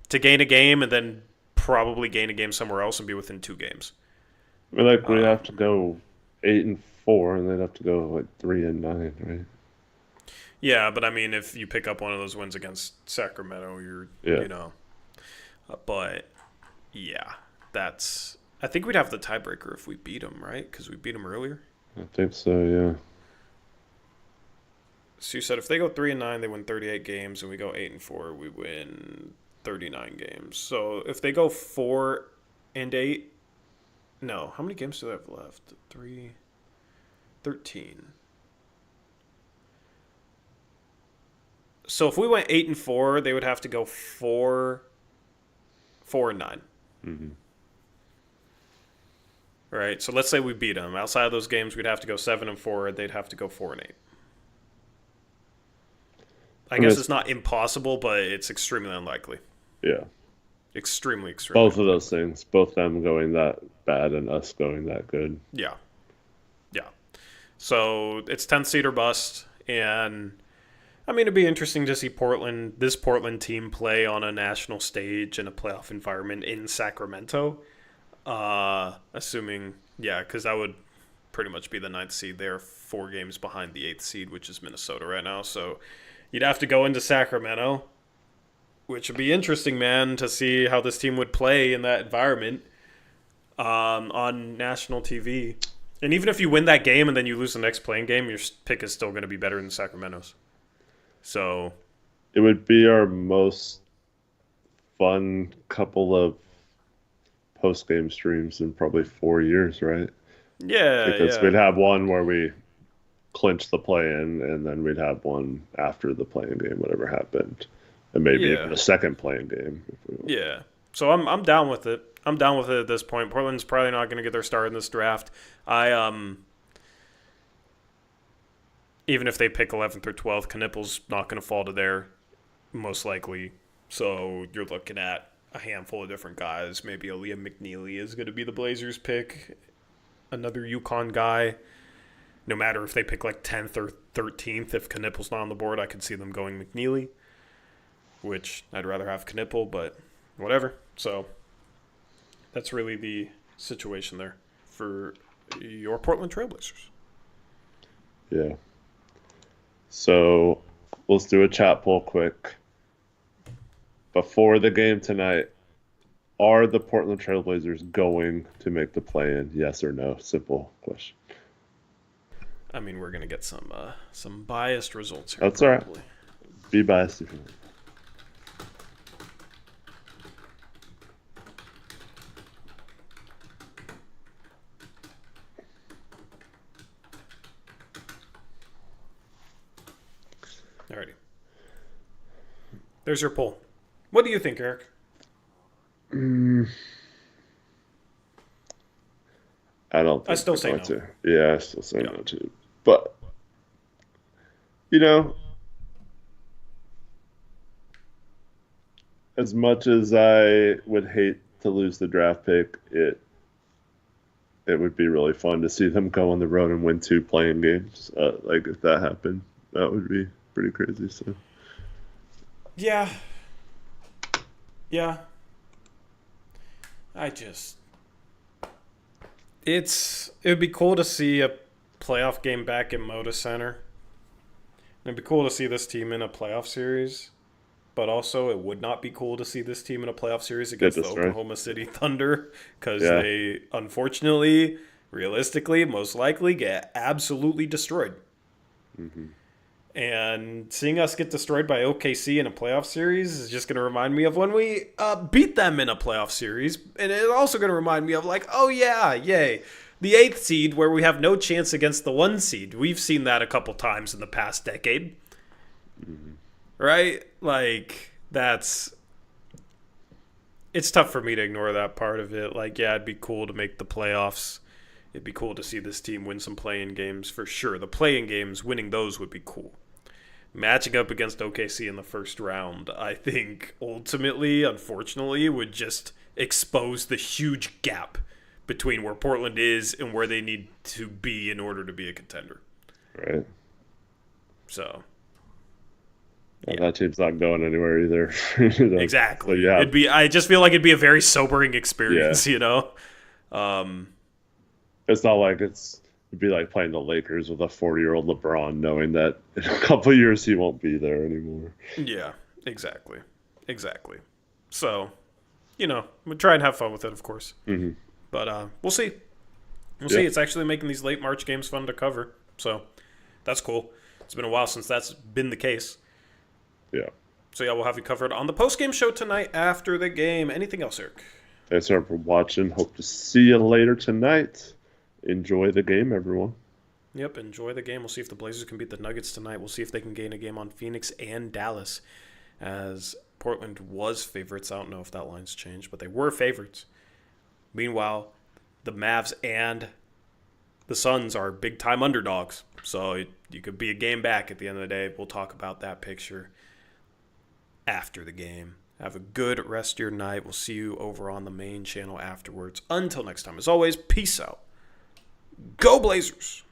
to gain a game, and then probably gain a game somewhere else and be within 2 games. I mean, we'd have to go 8-4, and they'd have to go 3-9, right? Yeah, but I mean, if you pick up one of those wins against Sacramento, but yeah, I think we'd have the tiebreaker if we beat them, right? Because we beat them earlier. I think so, yeah. So you said if they go 3-9, they win 38 games, and we go 8-4, we win 39 games. So if they go 4-8, no, how many games do they have left? 13. So if we went 8-4, they would have to go 4-9. Mm-hmm. Right. So let's say we beat them. Outside of those games, we'd have to go 7-4. They'd have to go 4-8. I guess it's not impossible, but it's extremely unlikely. Yeah. Extremely. Both of those things, both them going that bad and us going that good. Yeah. So it's 10th seed or bust, and I mean, it'd be interesting to see this Portland team play on a national stage in a playoff environment in Sacramento. Assuming, because that would pretty much be the 9th seed. They're 4 games behind the 8th seed, which is Minnesota right now. So you'd have to go into Sacramento, which would be interesting, man, to see how this team would play in that environment on national TV. And even if you win that game and then you lose the next playing game, your pick is still going to be better than Sacramento's. So it would be our most fun couple of post-game streams in probably 4 years, right? Yeah, because we'd have one where we clinch the play-in, and then we'd have one after the play-in game, whatever happened, and maybe even a second play-in game. Yeah. So I'm down with it. I'm down with it at this point. Portland's probably not going to get their start in this draft. Even if they pick 11th or 12th, Knippel's not going to fall to there, most likely. So you're looking at a handful of different guys. Maybe a Liam McNeely is going to be the Blazers' pick. Another UConn guy. No matter if they pick 10th or 13th, if Knippel's not on the board, I could see them going McNeely, which I'd rather have Knippel, but whatever. So that's really the situation there for your Portland Trailblazers. Yeah. So let's do a chat poll quick. Before the game tonight, are the Portland Trailblazers going to make the play-in? Yes or no? Simple question. I mean, we're going to get some biased results here. That's probably. All right. Be biased if you want. Alrighty. There's your poll. What do you think, Eric? I don't think I still say no. To. Yeah, I still say no too. But, as much as I would hate to lose the draft pick, it would be really fun to see them go on the road and win 2 playing games. If that happened, that would be pretty crazy. So, yeah. It would be cool to see a playoff game back at Moda Center. It'd be cool to see this team in a playoff series, but also it would not be cool to see this team in a playoff series against the Oklahoma City Thunder, because they, unfortunately, realistically, most likely get absolutely destroyed. Mm-hmm. And seeing us get destroyed by OKC in a playoff series is just going to remind me of when we beat them in a playoff series. And it's also going to remind me of oh yeah, yay. The 8th seed where we have no chance against the 1 seed. We've seen that a couple times in the past decade. Mm-hmm. Right? it's tough for me to ignore that part of it. Like, yeah, it'd be cool to make the playoffs. It'd be cool to see this team win some play-in games for sure. The play-in games, winning those would be cool. Matching up against OKC in the first round, I think ultimately, unfortunately, would just expose the huge gap between where Portland is and where they need to be in order to be a contender. Right. So, yeah. That team's not going anywhere either. Exactly. So, yeah. I just feel like it'd be a very sobering experience, you know? It's not like it'd be like playing the Lakers with a 40-year-old LeBron knowing that in a couple of years he won't be there anymore. Yeah, exactly. So, we'll try and have fun with it, of course. Mm-hmm. But we'll see. We'll see. It's actually making these late March games fun to cover. So that's cool. It's been a while since that's been the case. Yeah. So, yeah, we'll have you covered on the post-game show tonight after the game. Anything else, Eric? Thanks, everyone, for watching. Hope to see you later tonight. Enjoy the game, everyone. Yep, enjoy the game. We'll see if the Blazers can beat the Nuggets tonight. We'll see if they can gain a game on Phoenix and Dallas, as Portland was favorites. I don't know if that line's changed, but they were favorites. Meanwhile, the Mavs and the Suns are big-time underdogs. So you could be a game back at the end of the day. We'll talk about that picture after the game. Have a good rest of your night. We'll see you over on the main channel afterwards. Until next time, as always, peace out. Go Blazers!